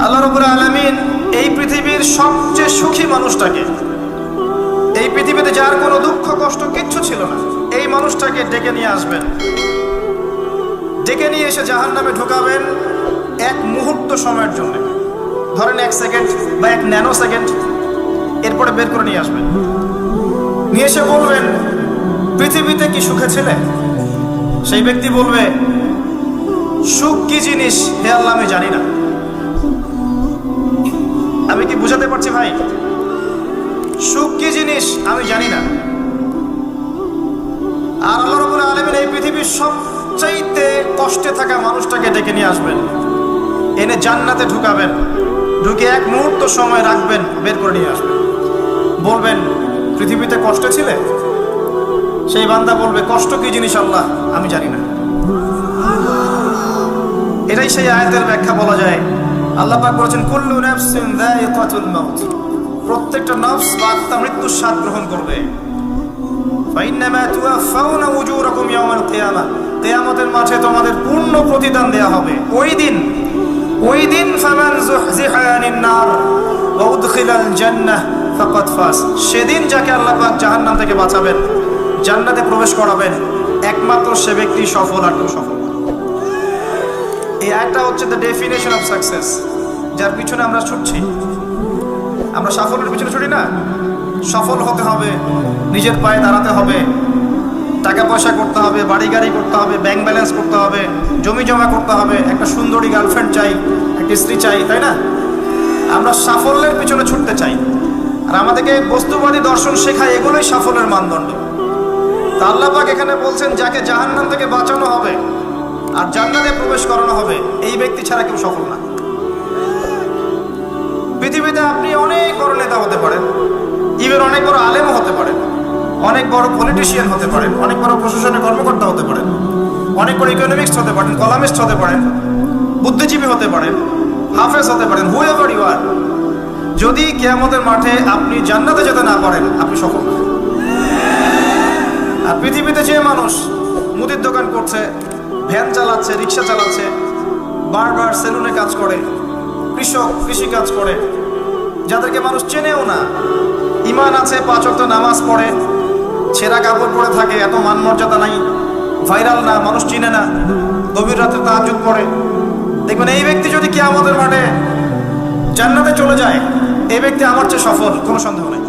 আল্লাহ রাব্বুল আলামিন এই পৃথিবীর সবচেয়ে সুখী মানুষটাকে, এই পৃথিবীতে যার কোনো দুঃখ কষ্ট কিচ্ছু ছিল না, এই মানুষটাকে ডেকে নিয়ে আসবেন। ডেকে নিয়ে এসে জাহান্নামে ঢোকাবেন এক মুহূর্ত সময়ের জন্য, ধরেন 1 সেকেন্ড বা 1 ন্যানো সেকেন্ড। এরপরে বের করে নিয়ে আসবেন, নিয়ে এসে বলবেন পৃথিবীতে কি সুখে ছিলে? সেই ব্যক্তি বলবে সুখ কি জিনিস হে আল্লাহ আমি জানি না। আমি কি বুঝাতে পারছি ভাই? সুখ কি জিনিস আমি জানি না। আর আল্লাহ রাব্বুল আলামিন এই পৃথিবীর সবচাইতে কষ্টে থাকা মানুষটাকে ডেকে নিয়ে আসবেন, এনে জান্নাতে ঢুকাবেন, ঢুকে এক মুহূর্ত সময় রাখবেন, বের করে নিয়ে আসবেন। বলবেন পৃথিবীতে কষ্টে ছিলে? সেই বান্দা বলবে কষ্ট কি জিনিস আল্লাহ আমি জানি না। এটাই সেই আয়াতের ব্যাখ্যা বলা যায়। আল্লাহ পাক বলেছেন কুল্লু নাফসিন যায়িকাতুল মাউত, প্রত্যেকটা নফস বা আত্মা মৃত্যুর স্বাদ গ্রহণ করবে। ফাইন্নামা তুওয়াফাউনা উজুরাকুম ইয়াওমাল কিয়ামাহ, কিয়ামতের মাঠে তোমাদের পূর্ণ প্রতিদান দেয়া হবে। ওই দিন ফামান যুহজিহা আনিন নার ওয়া উদখিলাল জান্নাহ ফাকাদ ফাজ, সেদিন যাকে আল্লাহ পাক জাহান্নাম থেকে বাঁচাবেন, জান্নাতে প্রবেশ করাবেন, একমাত্র সে ব্যক্তি সফল, আর কেউ সফল না। এই একটা হচ্ছে দ্য ডেফিনেশন অফ সাকসেস, যার পিছনে আমরা ছুটছি। আমরা সাফল্যের পিছনে ছুটি না। সফল হতে হবে, নিজের পায়ে দাঁড়াতে হবে, টাকা পয়সা করতে হবে, বাড়ি গাড়ি করতে হবে, ব্যাংক ব্যালেন্স করতে হবে, জমি জমা করতে হবে, একটা সুন্দরী গার্লফ্রেন্ড চাই, একটা স্ত্রী চাই, তাই না? আমরা সাফল্যের পিছনে ছুটতে চাই, আর আমাদেরকে বস্তুবাদী দর্শন শেখায় এগুলোই সাফল্যের মানদণ্ড। তা আল্লাহ পাক এখানে বলছেন যাকে জাহান্নাম থেকে বাঁচানো হবে আর জান্নাতে প্রবেশ করানো হবে, এই ব্যক্তি ছাড়া কেউ সফল না। পৃথিবীতে আপনি অনেক বড় নেতা হতে পারেন, ইভেন অনেক বড় আলেমও হতে পারেন, অনেক বড় পলিটিশিয়ান হতে পারেন, অনেক বড় প্রশাসনের কর্মকর্তা হতে পারেন, অনেক বড় ইকোনমিক্স হতে পারেন, কলামিস্ট হতে পারেন, বুদ্ধিজীবী হতে পারেন, হাফেজ হতে পারেন, হুএভার ইউ আর, যদি কিয়ামতের মাঠে আপনি জান্নাতে যেতে না পারেন, আপনি সফল না। আর পৃথিবীতে যে মানুষ মুদির দোকান করছে, ভ্যান চালাচ্ছে, রিক্সা চালাচ্ছে, বারবার সেলুনে কাজ করে, কৃষক কৃষি কাজ করে, যাদেরকে মানুষ চেনেও না, ঈমান আছে, 5 ওয়াক্ত নামাজ পড়ে, ছেঁড়া কাপড় পরে থাকে, এত মান মর্যাদা নাই, ভাইরাল না, মানুষ চিনে না, গভীর রাতে তাহাজ্জুদ পড়ে, দেখবেন এই ব্যক্তি যদি কিয়ামতের মাঠে জান্নাতে চলে যায়, এই ব্যক্তি আমার চেয়ে সফল, কোনো সন্দেহ নেই।